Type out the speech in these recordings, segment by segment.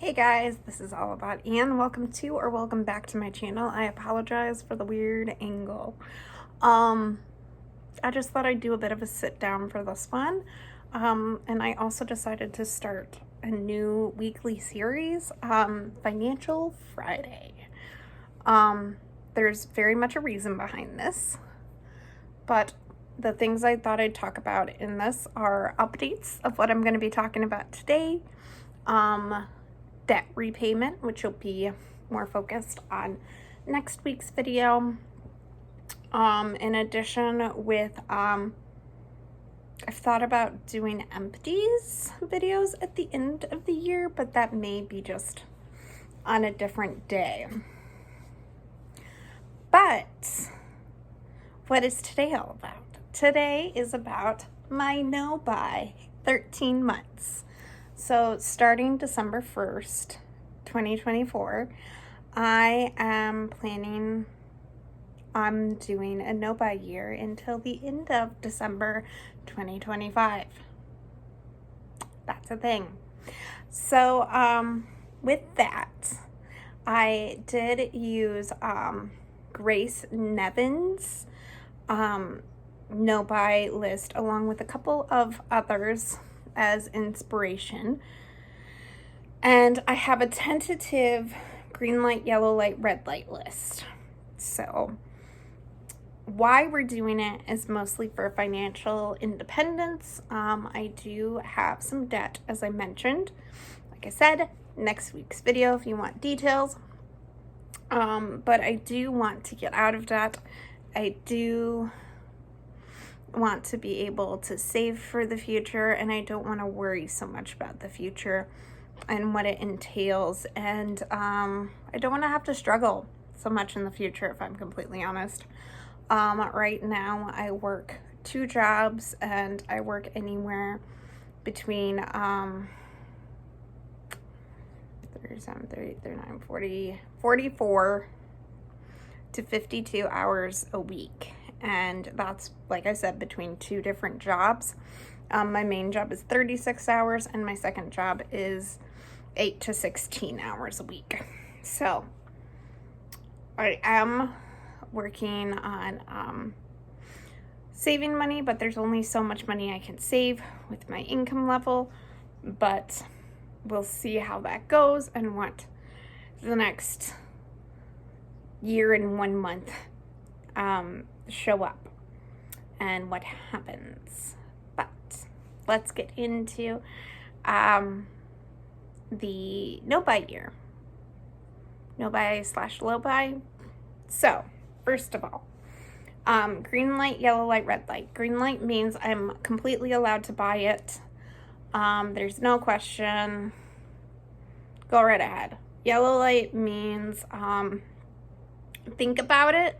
Hey guys, this is All About Anne. Welcome to or welcome back to my channel. I apologize for the weird angle. I just thought I'd do a bit of a sit down for this one. And I also decided to start a new weekly series, Financial Friday. There's very much a reason behind this, but the things I thought I'd talk about in this are updates of what I'm going to be talking about today, debt repayment, which will be more focused on next week's video. In addition with, I've thought about doing empties videos at the end of the year, but that may be just on a different day. But what is today all about? Today is about my no-buy 13 months. So starting December 1st, 2024, I am planning on doing a no-buy year until the end of December 2025. That's a thing. So with that, I did use Grace Nevin's no-buy list along with a couple of others as inspiration. And I have a tentative green light, yellow light, red light list. So why we're doing it is mostly for financial independence. I do have some debt, as I mentioned. Like I said, next week's video if you want details. But I do want to get out of debt. I do want to be able to save for the future, and I don't want to worry so much about the future and what it entails, and I don't want to have to struggle so much in the future, if I'm completely honest. Right now I work 2 jobs, and I work anywhere between 44 to 52 hours a week. And that's, like I said, between 2 different jobs. My main job is 36 hours, and my second job is 8 to 16 hours a week. So I am working on saving money, but there's only so much money I can save with my income level. But we'll see how that goes and what the next year and 1 month show up and what happens. But let's get into the no-buy year. No-buy / low-buy. So, first of all, green light, yellow light, red light. Green light means I'm completely allowed to buy it. There's no question. Go right ahead. Yellow light means think about it,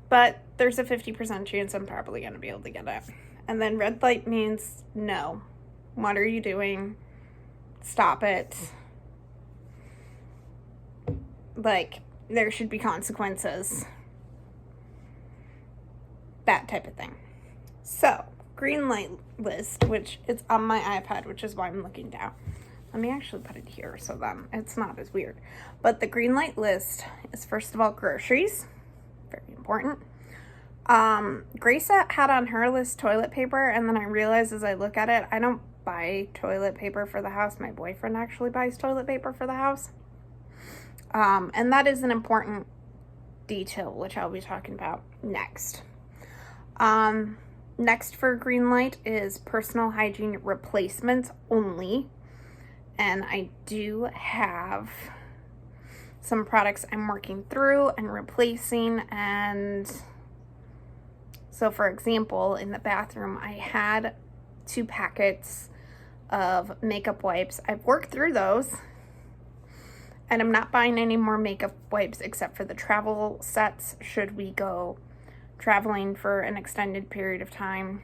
but there's a 50% chance I'm probably going to be able to get it. And then red light means no. What are you doing? Stop it. Like, there should be consequences. That type of thing. So, green light list, which is on my iPad, which is why I'm looking down. Let me actually put it here so then it's not as weird. But the green light list is, first of all, groceries. Very important. Grace had on her list toilet paper, and then I realized as I look at it, I don't buy toilet paper for the house. My boyfriend actually buys toilet paper for the house. And that is an important detail, which I'll be talking about next. Next for green light is personal hygiene replacements only. And I do have some products I'm working through and replacing. And so, for example, in the bathroom, I had 2 packets of makeup wipes. I've worked through those, and I'm not buying any more makeup wipes except for the travel sets should we go traveling for an extended period of time.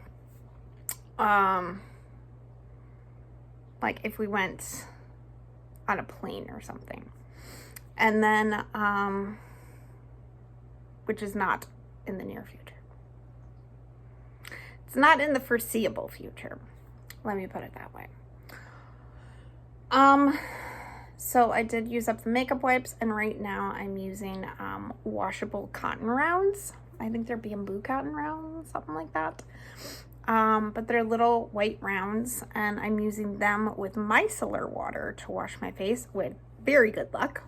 Like if we went on a plane or something. And then, which is not in the near future. It's not in the foreseeable future. Let me put it that way. So I did use up the makeup wipes, and right now I'm using washable cotton rounds. I think they're bamboo cotton rounds, something like that. But they're little white rounds, and I'm using them with micellar water to wash my face with very good luck.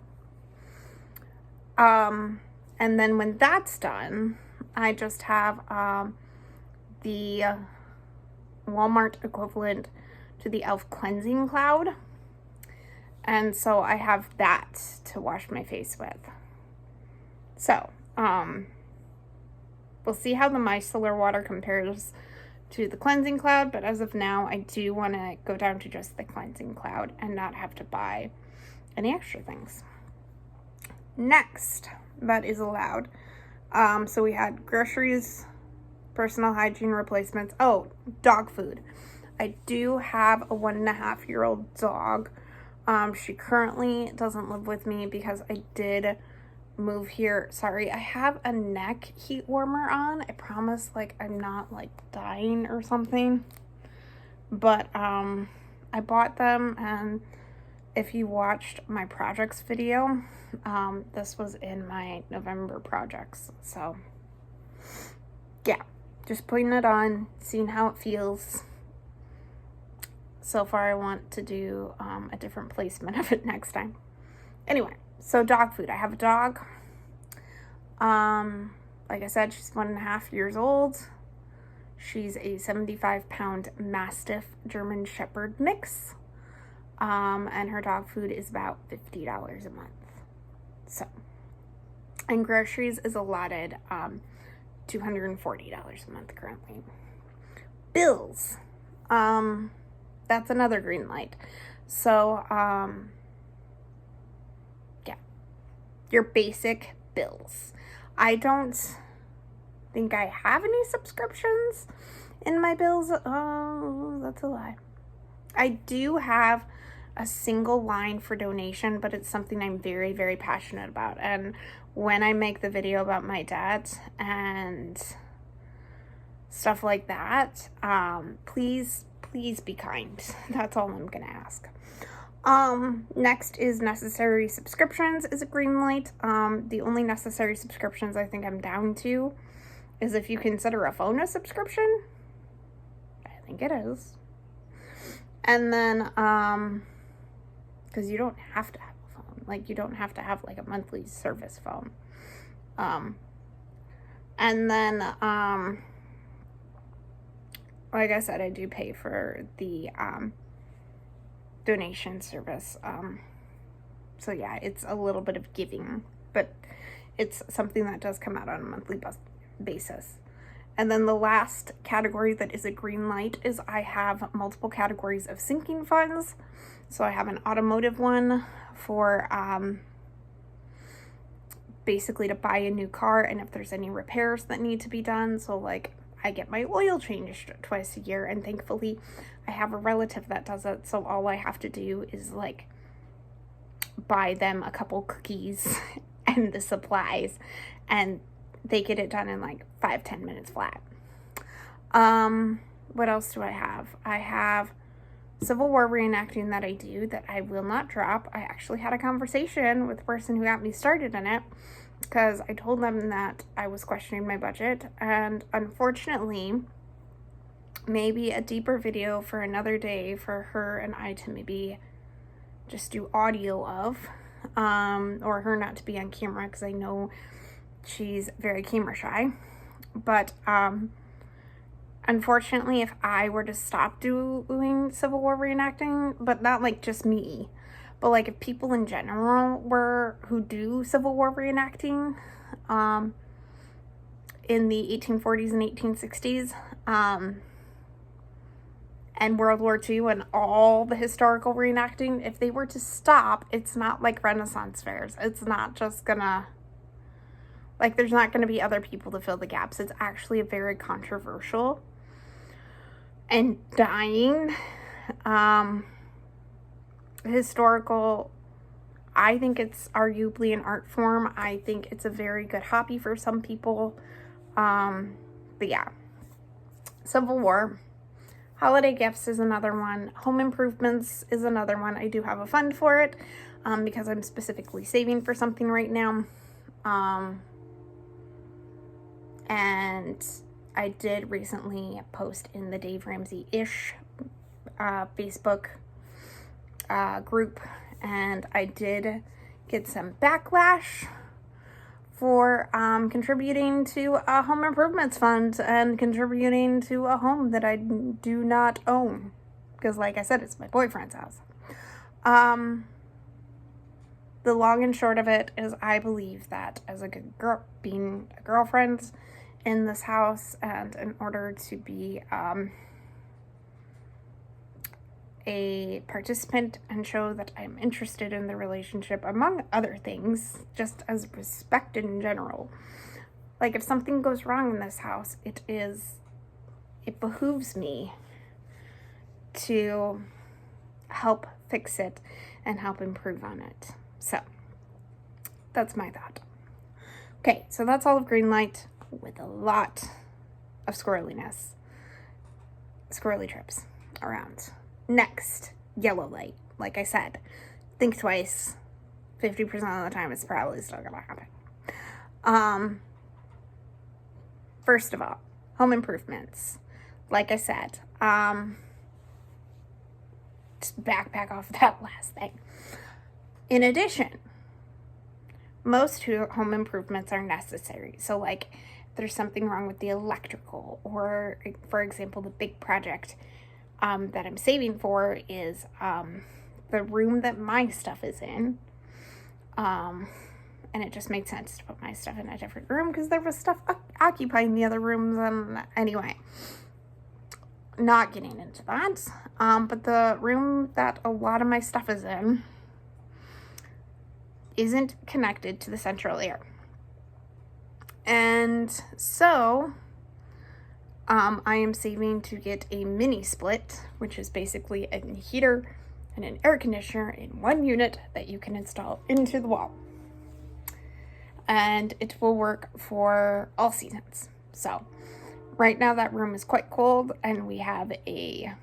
And then when that's done, I just have the Walmart equivalent to the e.l.f. cleansing cloud. And so I have that to wash my face with. So, we'll see how the micellar water compares to the cleansing cloud, but as of now, I do want to go down to just the cleansing cloud and not have to buy any extra things. Next, that is allowed. So we had groceries, personal hygiene replacements. Oh, dog food. I do have a 1.5-year-old dog. She currently doesn't live with me because I did move here. Sorry, I have a neck heat warmer on. I promise, like, I'm not like dying or something. But I bought them, and if you watched my projects video, this was in my November projects. So yeah, just putting it on, seeing how it feels. So far I want to do a different placement of it next time. Anyway, so dog food. I have a dog. Like I said, she's 1.5 years old. She's a 75-pound Mastiff German Shepherd mix. And her dog food is about $50 a month. So, and groceries is allotted $240 a month currently. Bills. That's another green light. So, yeah, your basic bills. I don't think I have any subscriptions in my bills. Oh, that's a lie. I do have a single line for donation, but it's something I'm very, very passionate about. And when I make the video about my dad and stuff like that, please be kind. That's all I'm gonna ask. Next is necessary subscriptions is a green light. The only necessary subscriptions I think I'm down to is if you consider a phone a subscription. I think it is. And then, because you don't have to have a phone. Like, you don't have to have, like, a monthly service phone. And then, like I said, I do pay for the, donation service. So yeah, it's a little bit of giving, but it's something that does come out on a monthly basis. And then the last category that is a green light is I have multiple categories of sinking funds. So I have an automotive one for basically to buy a new car and if there's any repairs that need to be done. So like I get my oil changed twice a year, and thankfully I have a relative that does it. So all I have to do is like buy them a couple cookies and the supplies, and they get it done in like 5-10 minutes flat. What else do I have? I have Civil War reenacting that I do that I will not drop. I actually had a conversation with the person who got me started in it because I told them that I was questioning my budget, and unfortunately, maybe a deeper video for another day for her and I to maybe just do audio of, or her not to be on camera because I know she's very camera shy. But unfortunately, if I were to stop doing Civil War reenacting, but not like just me, but like if people in general who do Civil War reenacting in the 1840s and 1860s and World War II and all the historical reenacting, if they were to stop, it's not like Renaissance fairs. It's not just gonna, like, there's not gonna be other people to fill the gaps. It's actually a very controversial and dying historical. I think it's arguably an art form. I think it's a very good hobby for some people. But yeah, Civil War. Holiday gifts is another one. Home improvements is another one. I do have a fund for it because I'm specifically saving for something right now. And I did recently post in the Dave Ramsey-ish Facebook group, and I did get some backlash for contributing to a home improvements fund and contributing to a home that I do not own, because like I said, it's my boyfriend's house. The long and short of it is I believe that as a good girl, being a girlfriend in this house, and in order to be a participant and show that I'm interested in the relationship, among other things, just as respect in general. Like, if something goes wrong in this house, it behooves me to help fix it and help improve on it. So that's my thought. Okay, so that's all of Greenlight, with a lot of squirrely trips around. Next, Yellow Light. Like I said, think twice. 50% of the time, it's probably still gonna happen. First of all, home improvements. Like I said, just backpack off that last thing. In addition, most home improvements are necessary. So, like, there's something wrong with the electrical, or, for example, the big project that I'm saving for is the room that my stuff is in. And it just made sense to put my stuff in a different room because there was stuff occupying the other rooms. And anyway, not getting into that. But the room that a lot of my stuff is in isn't connected to the central air. And so I am saving to get a mini split, which is basically a heater and an air conditioner in one unit that you can install into the wall. And it will work for all seasons. So right now that room is quite cold, and we have a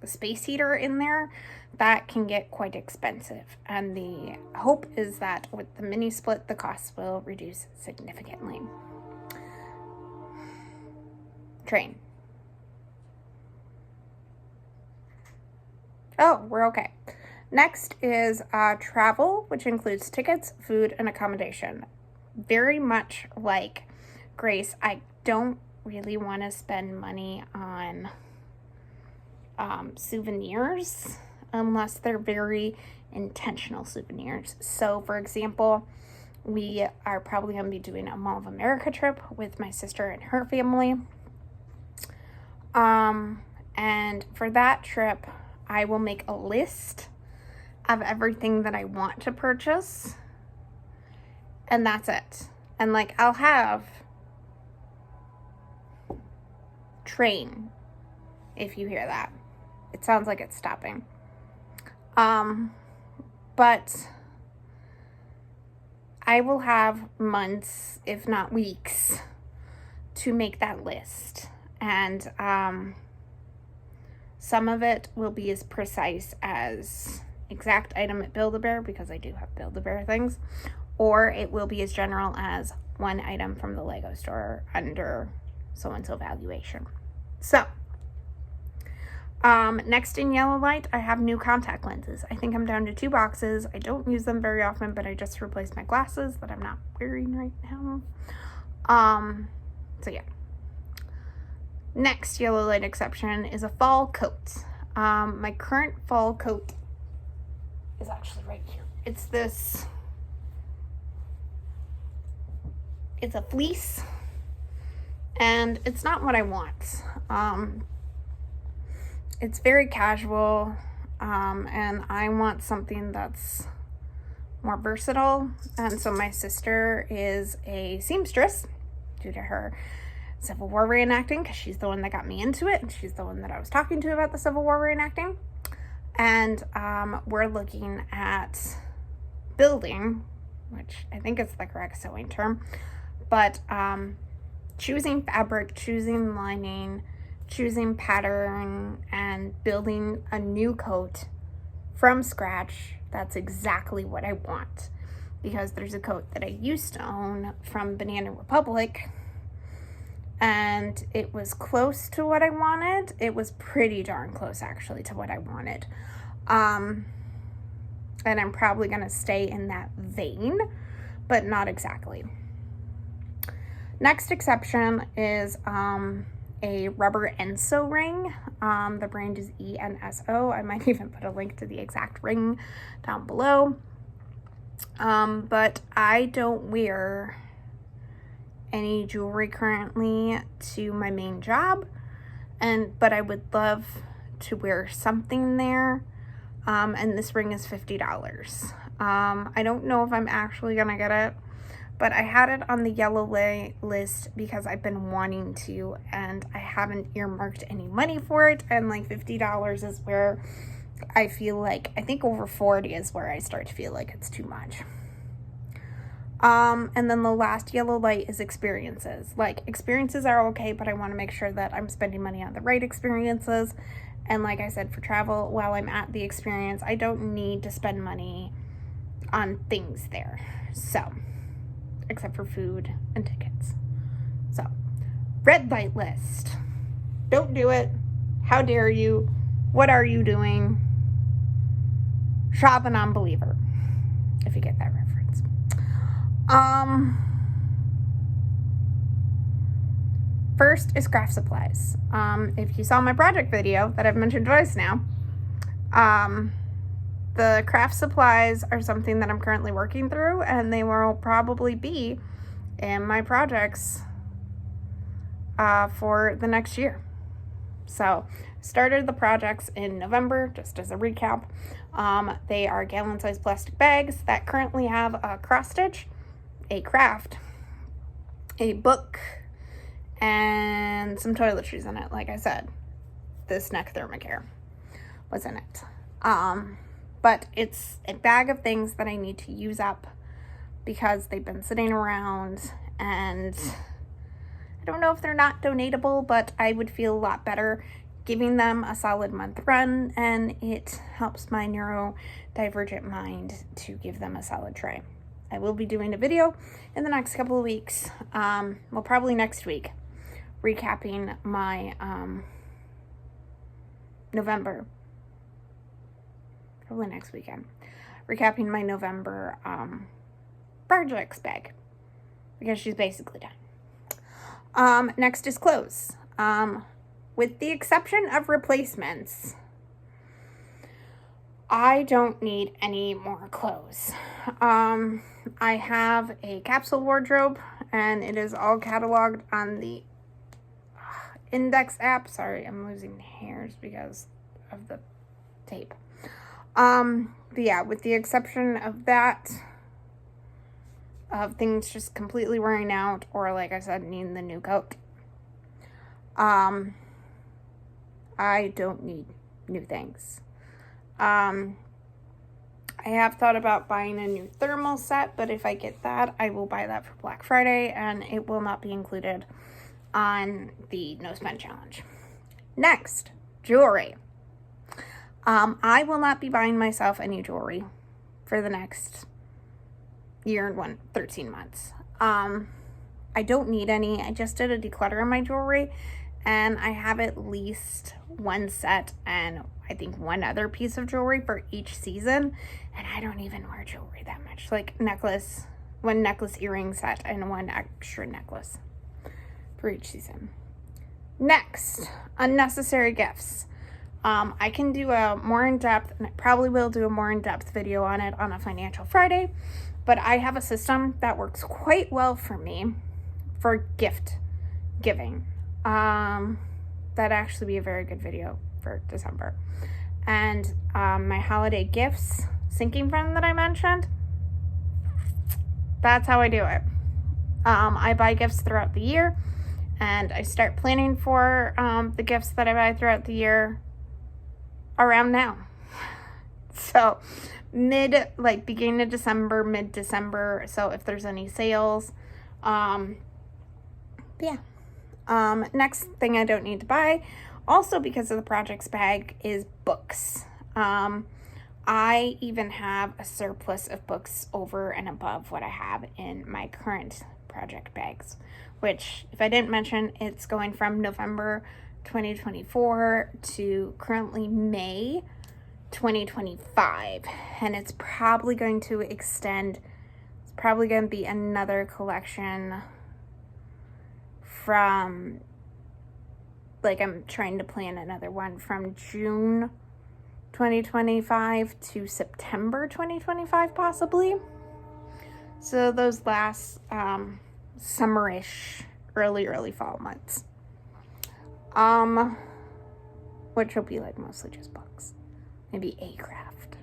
space heater in there that can get quite expensive. And the hope is that with the mini split, the cost will reduce significantly. Train. Oh, we're okay. Next is travel, which includes tickets, food, and accommodation. Very much like Grace, I don't really want to spend money on souvenirs unless they're very intentional souvenirs. So, for example, we are probably going to be doing a Mall of America trip with my sister and her family. And for that trip, I will make a list of everything that I want to purchase, and that's it. And like, I'll have train, if you hear that. It sounds like it's stopping. But I will have months, if not weeks, to make that list. And some of it will be as precise as exact item at Build-A-Bear, because I do have Build-A-Bear things, or it will be as general as one item from the Lego store under so-and-so valuation. So, next in Yellow Light, I have new contact lenses. I think I'm down to 2 boxes. I don't use them very often, but I just replaced my glasses that I'm not wearing right now. So yeah. Next Yellow Light exception is a fall coat. My current fall coat is actually right here. It's a fleece, and it's not what I want. It's very casual, and I want something that's more versatile. And so my sister is a seamstress due to her Civil War reenacting, because she's the one that got me into it, and she's the one that I was talking to about the Civil War reenacting. And we're looking at building, which I think is the correct sewing term, but choosing fabric, choosing lining, choosing pattern and building a new coat from scratch, that's exactly what I want. Because there's a coat that I used to own from Banana Republic, and it was close to what I wanted. It was pretty darn close, actually, to what I wanted. And I'm probably going to stay in that vein, but not exactly. Next exception is a rubber Enso ring. The brand is ENSO. I might even put a link to the exact ring down below. But I don't wear any jewelry currently to my main job, but I would love to wear something there. And this ring is $50. I don't know if I'm actually gonna get it, but I had it on the yellow list because I've been wanting to, and I haven't earmarked any money for it. And like $50 is where I feel like, I think over 40 is where I start to feel like it's too much. And then the last yellow light is experiences. Like, experiences are okay, but I want to make sure that I'm spending money on the right experiences. And like I said, for travel, while I'm at the experience, I don't need to spend money on things there. So, except for food and tickets. So, red light list. Don't do it. How dare you? What are you doing? Shop a non-believer, if you get that reference. First is craft supplies. If you saw my project video that I've mentioned twice now, the craft supplies are something that I'm currently working through, and they will probably be in my projects for the next year. So, started the projects in November, just as a recap. They are gallon-sized plastic bags that currently have a cross-stitch, a craft, a book, and some toiletries in it. Like I said, this neck thermacare was in it. But it's a bag of things that I need to use up because they've been sitting around, and I don't know if they're not donatable, but I would feel a lot better giving them a solid month run, and it helps my neurodivergent mind to give them a solid try. I will be doing a video in the next couple of weeks, well, probably next week, recapping my November, probably next weekend, recapping my November projects bag, because she's basically done. Next is clothes. With the exception of replacements, I don't need any more clothes. I have a capsule wardrobe, and it is all cataloged on the Index app. Sorry, I'm losing hairs because of the tape. But yeah, with the exception of that, of things just completely wearing out, or like I said, needing the new coat, I don't need new things. I have thought about buying a new thermal set, but if I get that, I will buy that for Black Friday, and it will not be included on the No Spend Challenge. Next, jewelry. I will not be buying myself any jewelry for the next year and 13 months. I don't need any. I just did a declutter on my jewelry, and I have at least one set and I think one other piece of jewelry for each season, and I don't even wear jewelry that much. Like one necklace earring set and one extra necklace for each season. Next, unnecessary gifts. I can do a more in-depth, and I probably will do a more in-depth video on it on a Financial Friday, but I have a system that works quite well for me for gift giving. That'd actually be a very good video for December. And my holiday gifts sinking fund that I mentioned, that's how I do it. I buy gifts throughout the year, and I start planning for the gifts that I buy throughout the year around now. So beginning of December, mid-December, so if there's any sales, yeah. Next thing I don't need to buy, also because of the projects bag, is books. I even have a surplus of books over and above what I have in my current project bags, which, if I didn't mention, it's going from November 2024 to currently May 2025, and it's probably going to extend. It's probably going to be another collection from, like, I'm trying to plan another one from June 2025 to September 2025, possibly. So those last summerish, early fall months. Which will be like mostly just books. Maybe a craft.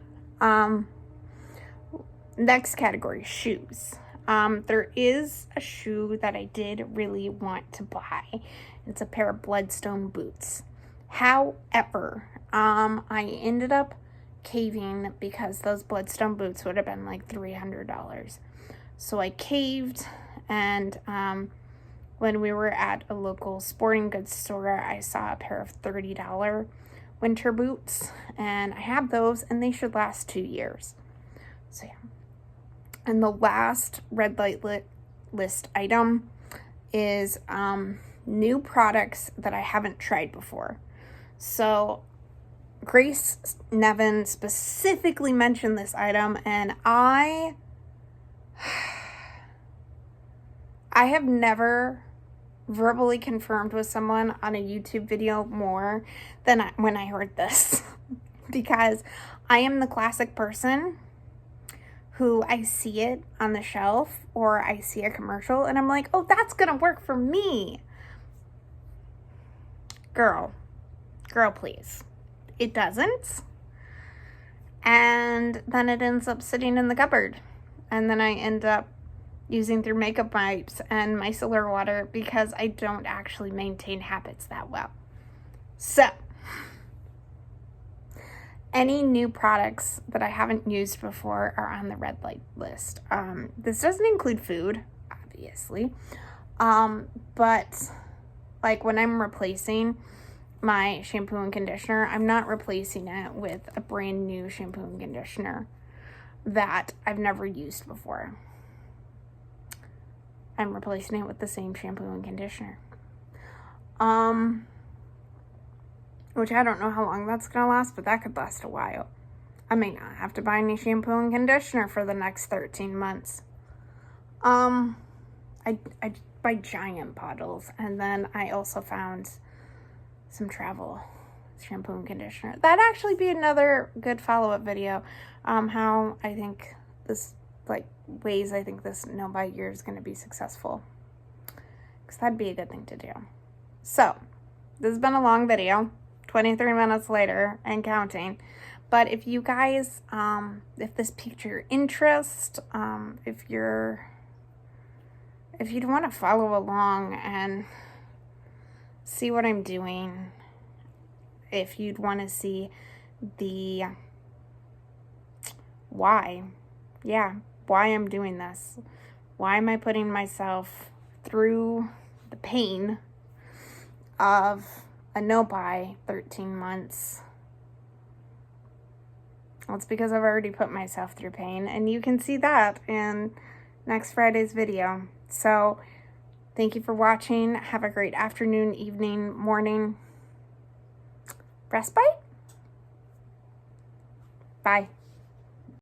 Next category, shoes. There is a shoe that I did really want to buy. It's a pair of Bloodstone boots. However, I ended up caving because those Bloodstone boots would have been like $300. So I caved, and when we were at a local sporting goods store, I saw a pair of $30 winter boots, and I have those, and they should last 2 years. So yeah. And the last red light list item is new products that I haven't tried before. So Grace Nevin specifically mentioned this item, and I have never verbally confirmed with someone on a YouTube video more than when I heard this. Because I am the classic person who, I see it on the shelf or I see a commercial and I'm like, oh, that's gonna work for me. Girl, please. It doesn't. And then it ends up sitting in the cupboard. And then I end up using through makeup wipes and micellar water because I don't actually maintain habits that well. So, any new products that I haven't used before are on the red light list. This doesn't include food, obviously. But like when I'm replacing my shampoo and conditioner, I'm not replacing it with a brand new shampoo and conditioner that I've never used before. I'm replacing it with the same shampoo and conditioner. Which I don't know how long that's going to last, but that could last a while. I may not have to buy any shampoo and conditioner for the next 13 months. I buy giant bottles, and then I also found some travel shampoo and conditioner. That'd actually be another good follow-up video. How I think this, like, ways I think this no buy year is going to be successful. Because that'd be a good thing to do. So, this has been a long video. 23 minutes later and counting. But if you guys, if this piqued your interest, if you'd want to follow along and see what I'm doing, if you'd want to see the why I'm doing this, why am I putting myself through the pain of a no-buy 13 months. Well, it's because I've already put myself through pain, and you can see that in next Friday's video. So, thank you for watching. Have a great afternoon, evening, morning. Respite? Bye.